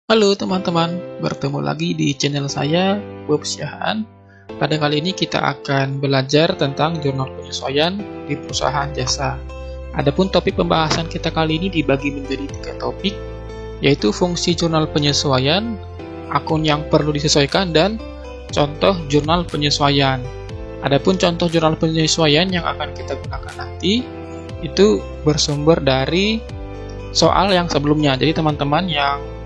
Halo teman-teman, bertemu lagi di channel saya, Bob Syahan. Pada kali ini kita akan belajar tentang jurnal penyesuaian di perusahaan jasa. Adapun topik pembahasan kita kali ini dibagi menjadi 3 topik, yaitu fungsi jurnal penyesuaian, akun yang perlu disesuaikan, dan contoh jurnal penyesuaian. Adapun contoh jurnal penyesuaian yang akan kita gunakan nanti, itu bersumber dari soal yang sebelumnya. Jadi teman-teman yang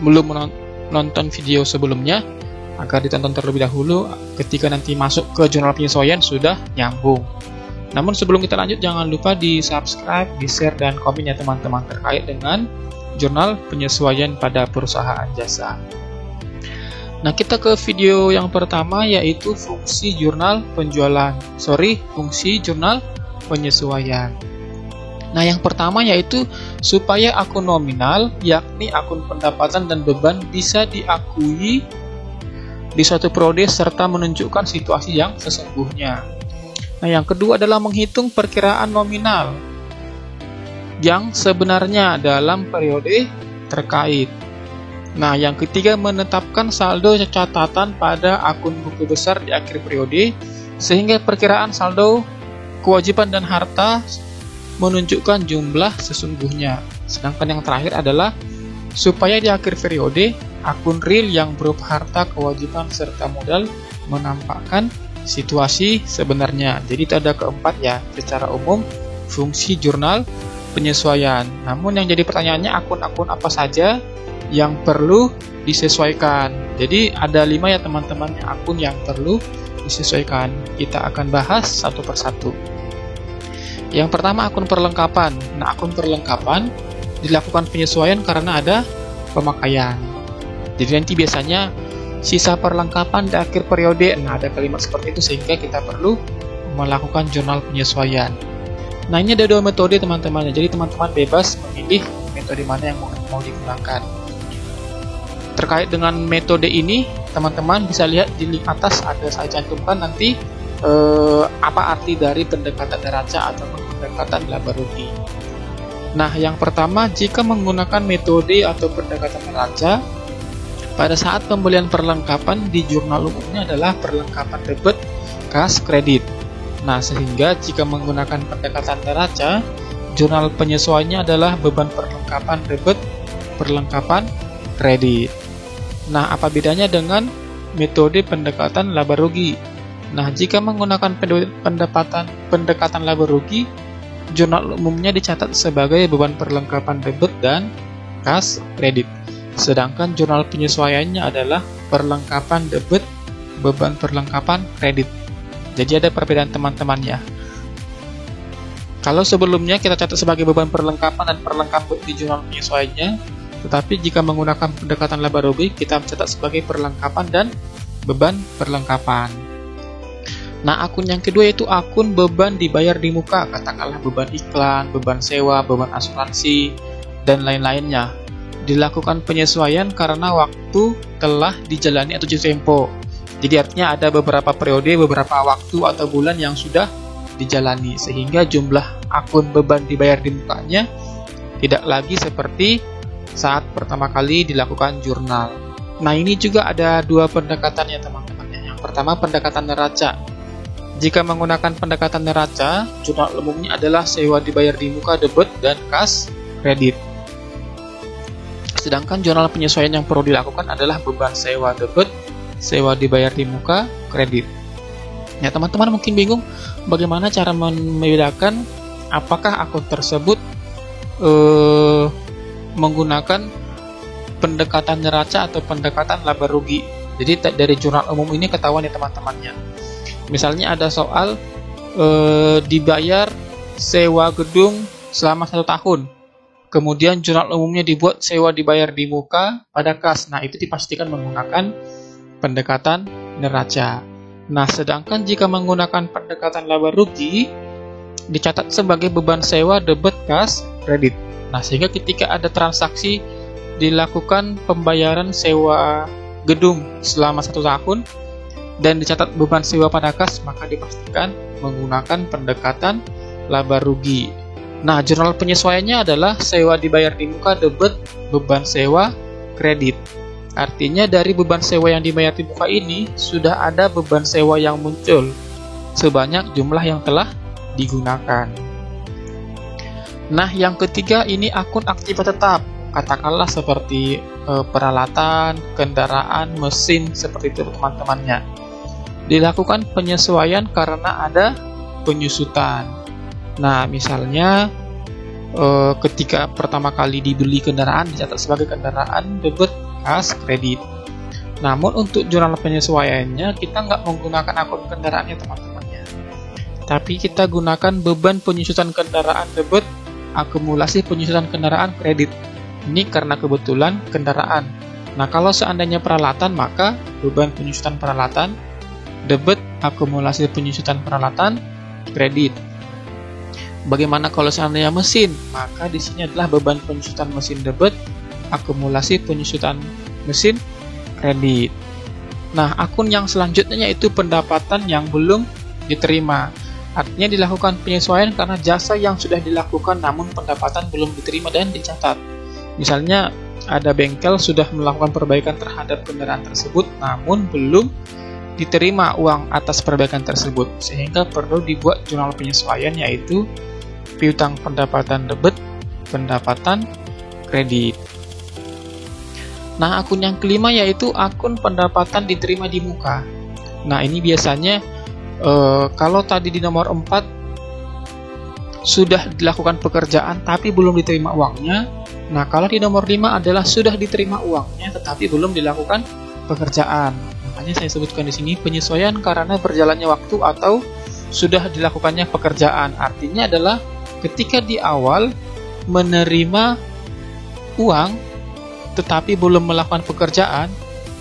belum menonton video sebelumnya, agar ditonton terlebih dahulu, ketika nanti masuk ke jurnal penyesuaian sudah nyambung. Namun sebelum kita lanjut, jangan lupa di subscribe, di share, dan komen ya teman-teman terkait dengan jurnal penyesuaian pada perusahaan jasa. Nah, kita ke video yang pertama, yaitu fungsi jurnal penyesuaian. Nah, yang pertama yaitu supaya akun nominal, yakni akun pendapatan dan beban, bisa diakui di suatu periode serta menunjukkan situasi yang sesungguhnya. Nah, yang kedua adalah menghitung perkiraan nominal yang sebenarnya dalam periode terkait. Nah, yang ketiga menetapkan saldo catatan pada akun buku besar di akhir periode, sehingga perkiraan saldo kewajiban dan harta menunjukkan jumlah sesungguhnya. Sedangkan yang terakhir adalah supaya di akhir periode akun real yang berupa harta, kewajiban, serta modal menampakkan situasi sebenarnya. Jadi itu ada keempat ya, secara umum fungsi jurnal penyesuaian. Namun yang jadi pertanyaannya, akun-akun apa saja yang perlu disesuaikan. Jadi ada 5 ya teman-teman akun yang perlu disesuaikan. Kita akan bahas satu persatu. Yang pertama, akun perlengkapan. Nah, akun perlengkapan dilakukan penyesuaian karena ada pemakaian. Jadi nanti biasanya sisa perlengkapan di akhir periode. Nah, ada kalimat seperti itu sehingga kita perlu melakukan jurnal penyesuaian. Nah, ini ada 2 metode teman-teman. Jadi teman-teman bebas memilih metode mana yang mau digunakan. Terkait dengan metode ini, teman-teman bisa lihat di link atas ada saya cantumkan nanti apa arti dari pendekatan neraca ataupun pendekatan laba rugi. Nah, yang pertama, jika menggunakan metode atau pendekatan neraca, pada saat pembelian perlengkapan di jurnal umumnya adalah perlengkapan debit, kas, kredit. Nah, sehingga jika menggunakan pendekatan neraca, jurnal penyesuaiannya adalah beban perlengkapan debit, perlengkapan kredit. Nah, apa bedanya dengan metode pendekatan laba rugi? Nah, jika menggunakan pendekatan laba rugi, jurnal umumnya dicatat sebagai beban perlengkapan debit dan kas kredit. Sedangkan jurnal penyesuaiannya adalah perlengkapan debit, beban perlengkapan kredit. Jadi ada perbedaan teman-teman ya. Kalau sebelumnya kita catat sebagai beban perlengkapan dan perlengkapan di jurnal penyesuaiannya, tetapi jika menggunakan pendekatan laba rugi, kita mencatat sebagai perlengkapan dan beban perlengkapan. Nah, akun yang kedua yaitu akun beban dibayar di muka, katakanlah beban iklan, beban sewa, beban asuransi, dan lain-lainnya. Dilakukan penyesuaian karena waktu telah dijalani atau jatuh tempo. Jadi artinya ada beberapa periode, beberapa waktu atau bulan yang sudah dijalani, sehingga jumlah akun beban dibayar di mukanya tidak lagi seperti saat pertama kali dilakukan jurnal. Nah, ini juga ada 2 pendekatan ya teman-teman. Yang pertama, pendekatan neraca. Jika menggunakan pendekatan neraca, jurnal umumnya adalah sewa dibayar di muka debit dan kas kredit. Sedangkan jurnal penyesuaian yang perlu dilakukan adalah beban sewa debit, sewa dibayar di muka kredit. Ya, teman-teman mungkin bingung bagaimana cara membedakan apakah akun tersebut menggunakan pendekatan neraca atau pendekatan laba rugi. Jadi dari jurnal umum ini ketahuan ya teman-temannya. Misalnya ada soal dibayar sewa gedung selama 1 tahun. Kemudian jurnal umumnya dibuat sewa dibayar di muka pada kas. Nah, itu dipastikan menggunakan pendekatan neraca. Nah, sedangkan jika menggunakan pendekatan laba rugi, dicatat sebagai beban sewa debit, kas, kredit. Nah, sehingga ketika ada transaksi dilakukan pembayaran sewa gedung selama 1 tahun dan dicatat beban sewa pada kas, maka dipastikan menggunakan pendekatan laba rugi. Nah, jurnal penyesuaiannya adalah sewa dibayar di muka debit, beban sewa, kredit. Artinya dari beban sewa yang dibayar di muka ini sudah ada beban sewa yang muncul sebanyak jumlah yang telah digunakan. Nah, yang ketiga ini akun aktivitas tetap. Katakanlah seperti peralatan, kendaraan, mesin, seperti itu teman-temannya. Dilakukan penyesuaian karena ada penyusutan. Nah, misalnya ketika pertama kali dibeli kendaraan dicatat sebagai kendaraan debit kas kredit. Namun untuk jurnal penyesuaiannya kita nggak menggunakan akun kendaraannya teman-temannya, tapi kita gunakan beban penyusutan kendaraan debit, akumulasi penyusutan kendaraan kredit. Ini karena kebetulan kendaraan. Nah, kalau seandainya peralatan, maka beban penyusutan peralatan debit, akumulasi penyusutan peralatan kredit. Bagaimana kalau seandainya mesin? Maka di sini adalah beban penyusutan mesin debit, akumulasi penyusutan mesin kredit. Nah, akun yang selanjutnya yaitu pendapatan yang belum diterima. Artinya dilakukan penyesuaian karena jasa yang sudah dilakukan namun pendapatan belum diterima dan dicatat. Misalnya ada bengkel sudah melakukan perbaikan terhadap kendaraan tersebut namun belum diterima uang atas perbaikan tersebut, sehingga perlu dibuat jurnal penyesuaian yaitu piutang pendapatan debit, pendapatan kredit. Nah, akun yang kelima yaitu akun pendapatan diterima di muka. Nah, ini biasanya kalau tadi di nomor 4 sudah dilakukan pekerjaan tapi belum diterima uangnya. Nah, kalau di nomor 5 adalah sudah diterima uangnya tetapi belum dilakukan pekerjaan. Makanya saya sebutkan di sini penyesuaian karena berjalannya waktu atau sudah dilakukannya pekerjaan. Artinya adalah ketika di awal menerima uang tetapi belum melakukan pekerjaan,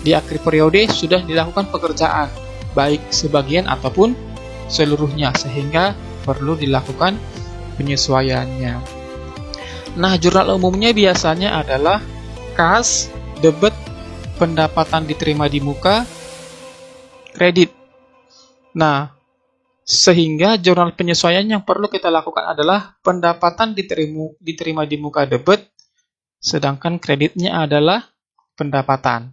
di akhir periode sudah dilakukan pekerjaan, baik sebagian ataupun seluruhnya, sehingga perlu dilakukan penyesuaiannya. Nah, jurnal umumnya biasanya adalah kas, debit, pendapatan diterima di muka, kredit. Nah, sehingga jurnal penyesuaian yang perlu kita lakukan adalah pendapatan diterima di muka debit, sedangkan kreditnya adalah pendapatan.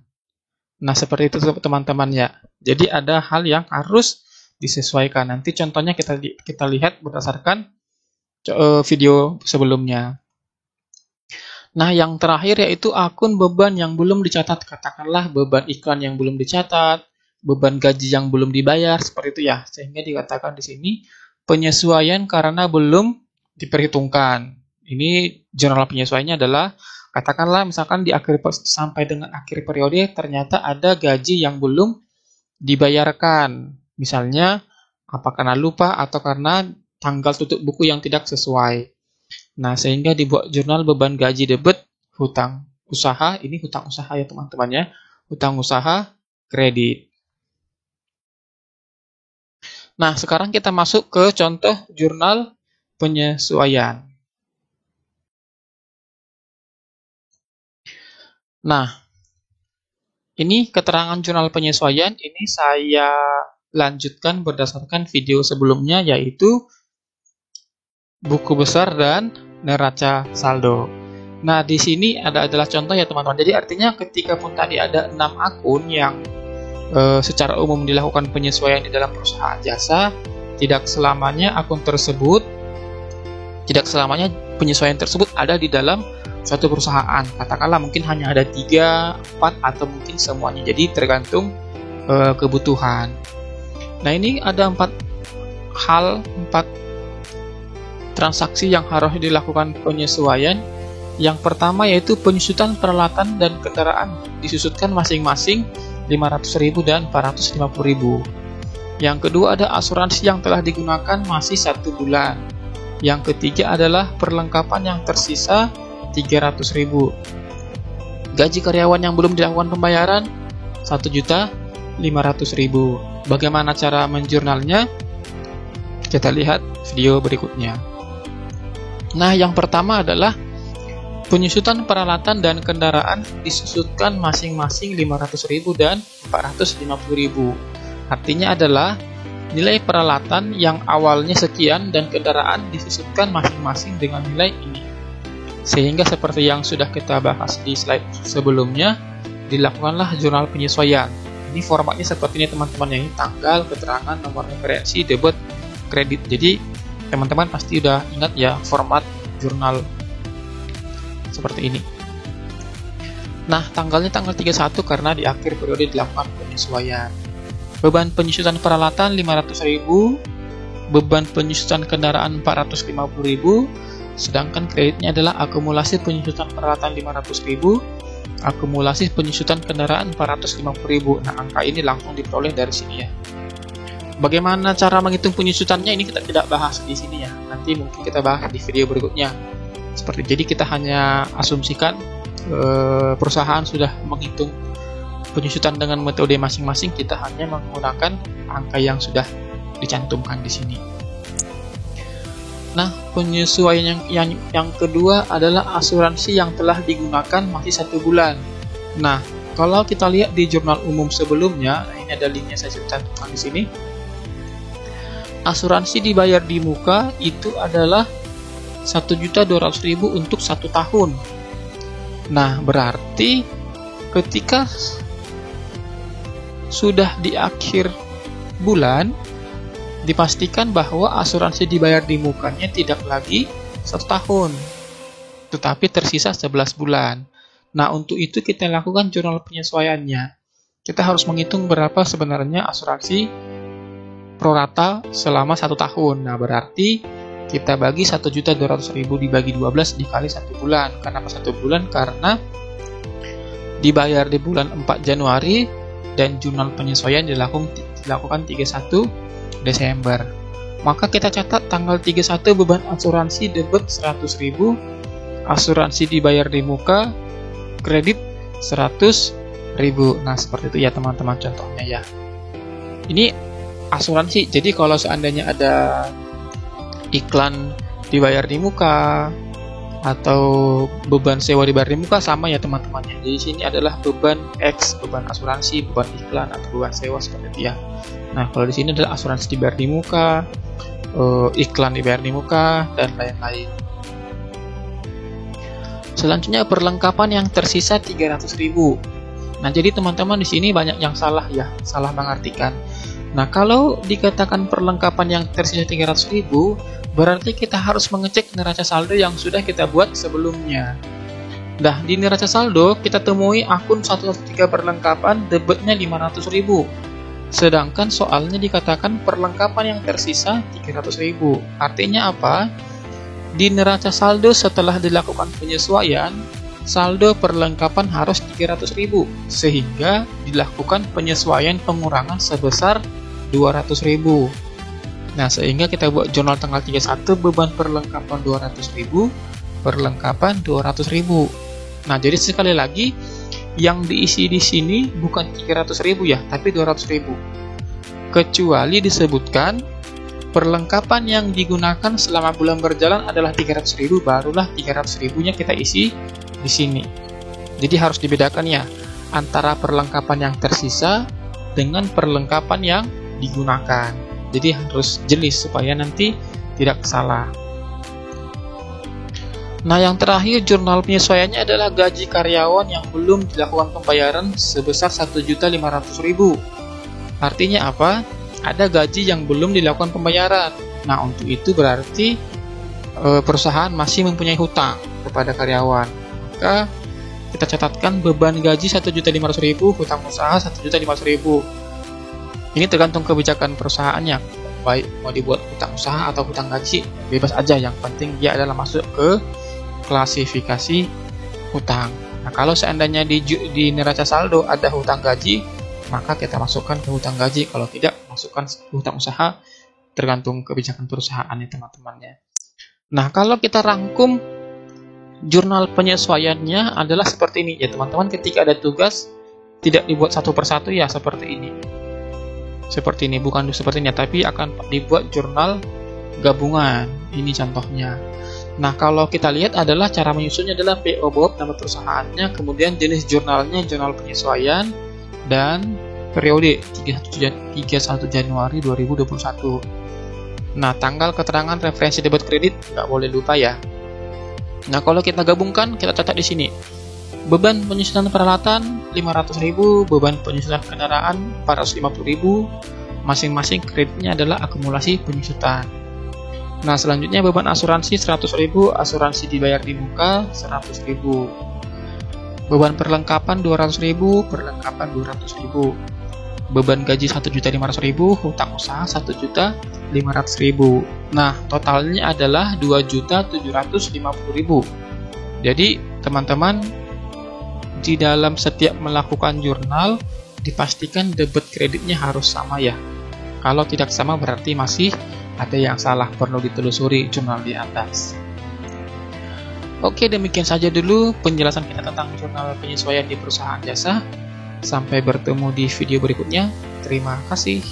Nah, seperti itu teman-teman ya. Jadi ada hal yang harus disesuaikan. Nanti contohnya kita lihat berdasarkan video sebelumnya. Nah, yang terakhir yaitu akun beban yang belum dicatat. Katakanlah beban iklan yang belum dicatat, beban gaji yang belum dibayar, seperti itu ya. Sehingga dikatakan di sini penyesuaian karena belum diperhitungkan. Ini jurnal penyesuaiannya adalah katakanlah misalkan di akhir sampai dengan akhir periode ternyata ada gaji yang belum dibayarkan. Misalnya apa karena lupa atau karena tanggal tutup buku yang tidak sesuai. Nah, sehingga dibuat jurnal beban gaji debit, hutang usaha, ini hutang usaha ya teman-teman ya. Hutang usaha, kredit. Nah, sekarang kita masuk ke contoh jurnal penyesuaian. Nah, ini keterangan jurnal penyesuaian, ini saya lanjutkan berdasarkan video sebelumnya yaitu buku besar dan neraca saldo. Nah, di sini adalah contoh ya teman-teman. Jadi artinya ketika pun tadi ada 6 akun yang secara umum dilakukan penyesuaian di dalam perusahaan jasa, tidak selamanya penyesuaian tersebut ada di dalam suatu perusahaan. Katakanlah mungkin hanya ada 3, 4 atau mungkin semuanya. Jadi tergantung kebutuhan. Nah, ini ada 4 transaksi yang harus dilakukan penyesuaian. Yang pertama yaitu penyusutan peralatan dan kendaraan disusutkan masing-masing 500.000 dan 450.000. Yang kedua ada asuransi yang telah digunakan masih 1 bulan. Yang ketiga adalah perlengkapan yang tersisa 300.000. Gaji karyawan yang belum dilakukan pembayaran 1.500.000. Bagaimana cara menjurnalnya? Kita lihat video berikutnya. Nah, yang pertama adalah penyusutan peralatan dan kendaraan disusutkan masing-masing 500.000 dan 450.000. Artinya adalah nilai peralatan yang awalnya sekian dan kendaraan disusutkan masing-masing dengan nilai ini. Sehingga seperti yang sudah kita bahas di slide sebelumnya, dilakukanlah jurnal penyesuaian. Ini formatnya seperti ini teman-teman, ini tanggal, keterangan, nomor referensi, debit, kredit. Jadi teman-teman pasti udah ingat ya format jurnal seperti ini. Nah, tanggalnya tanggal 31 karena di akhir periode dilakukan penyesuaian. Beban penyusutan peralatan 500.000, beban penyusutan kendaraan 450.000, sedangkan kreditnya adalah akumulasi penyusutan peralatan 500.000, akumulasi penyusutan kendaraan 450.000. Nah, angka ini langsung diperoleh dari sini ya. Bagaimana cara menghitung penyusutannya ini kita tidak bahas di sini ya. Nanti mungkin kita bahas di video berikutnya. Jadi kita hanya asumsikan perusahaan sudah menghitung penyusutan dengan metode masing-masing, kita hanya menggunakan angka yang sudah dicantumkan di sini. Nah, penyesuaian yang kedua adalah asuransi yang telah digunakan masih 1 bulan. Nah, kalau kita lihat di jurnal umum sebelumnya, ini ada linknya saya cantumkan di sini. Asuransi dibayar di muka itu adalah 1.200.000 untuk 1 tahun. Nah, berarti ketika sudah di akhir bulan, dipastikan bahwa asuransi dibayar di mukanya tidak lagi 1 tahun, tetapi tersisa 11 bulan. Nah, untuk itu kita lakukan jurnal penyesuaiannya. Kita harus menghitung berapa sebenarnya asuransi prorata selama 1 tahun. Nah, berarti kita bagi 1.200.000 dibagi 12 dikali 1 bulan. Kenapa 1 bulan? Karena dibayar di bulan 4 Januari dan jurnal penyesuaian dilakukan 31 Desember. Maka kita catat tanggal 31 beban asuransi debit 100.000, asuransi dibayar di muka, kredit 100.000. Nah, seperti itu ya teman-teman contohnya ya. Ini asuransi. Jadi kalau seandainya ada iklan dibayar di muka atau beban sewa dibayar di muka, sama ya teman-temannya. Jadi sini adalah beban X, beban asuransi, beban iklan atau beban sewa seperti itu ya. Nah, kalau di sini adalah asuransi dibayar di muka, iklan dibayar di muka, dan lain-lain. Selanjutnya perlengkapan yang tersisa 300.000. Nah, jadi teman-teman di sini banyak yang salah ya, salah mengartikan. Nah, kalau dikatakan perlengkapan yang tersisa 300.000, berarti kita harus mengecek neraca saldo yang sudah kita buat sebelumnya. Nah, di neraca saldo kita temui akun 113 perlengkapan debitnya 500.000. Sedangkan soalnya dikatakan perlengkapan yang tersisa 300.000. Artinya apa? Di neraca saldo setelah dilakukan penyesuaian, saldo perlengkapan harus 300.000, sehingga dilakukan penyesuaian pengurangan sebesar 200.000. Nah, sehingga kita buat jurnal tanggal 31 beban perlengkapan 200.000, perlengkapan 200.000. Nah, jadi sekali lagi yang diisi di sini bukan 300.000 ya, tapi 200.000. Kecuali disebutkan perlengkapan yang digunakan selama bulan berjalan adalah 300.000, barulah 300.000-nya kita isi di sini. Jadi harus dibedakan ya antara perlengkapan yang tersisa dengan perlengkapan yang digunakan. Jadi harus jelas supaya nanti tidak salah. Nah, yang terakhir jurnal penyesuaiannya adalah gaji karyawan yang belum dilakukan pembayaran sebesar 1.500.000. Artinya apa? Ada gaji yang belum dilakukan pembayaran. Nah, untuk itu berarti perusahaan masih mempunyai hutang kepada karyawan. Maka kita catatkan beban gaji 1.500.000, hutang usaha 1.500.000. Ini tergantung kebijakan perusahaannya, baik mau dibuat hutang usaha atau hutang gaji, bebas aja. Yang penting dia adalah masuk ke klasifikasi hutang. Nah, kalau seandainya di neraca saldo ada hutang gaji, maka kita masukkan ke hutang gaji. Kalau tidak, masukkan hutang usaha, tergantung kebijakan perusahaan ya teman-temannya. Nah, kalau kita rangkum jurnal penyesuaiannya adalah seperti ini ya teman-teman. Ketika ada tugas tidak dibuat satu persatu ya seperti ini. Seperti ini, bukan seperti ini, tapi akan dibuat jurnal gabungan. Ini contohnya. Nah, kalau kita lihat adalah cara menyusunnya adalah PO Bob, nama perusahaannya, kemudian jenis jurnalnya, jurnal penyesuaian, dan periode 31 Januari 2021. Nah, tanggal keterangan referensi debit kredit nggak boleh lupa ya. Nah, kalau kita gabungkan, kita catat di sini. Beban penyusunan peralatan 500.000, beban penyusunan kendaraan 450.000, masing-masing kreditnya adalah akumulasi penyusutan. Nah, selanjutnya beban asuransi 100.000, asuransi dibayar di muka 100.000. Beban perlengkapan 200.000, perlengkapan 200.000. Beban gaji 1.500.000, hutang usaha 1.500.000. Nah, totalnya adalah 2.750.000. Jadi, teman-teman, di dalam setiap melakukan jurnal, dipastikan debit kreditnya harus sama ya. Kalau tidak sama berarti masih ada yang salah, perlu ditelusuri jurnal di atas. Oke, demikian saja dulu penjelasan kita tentang jurnal penyesuaian di perusahaan jasa. Sampai bertemu di video berikutnya. Terima kasih.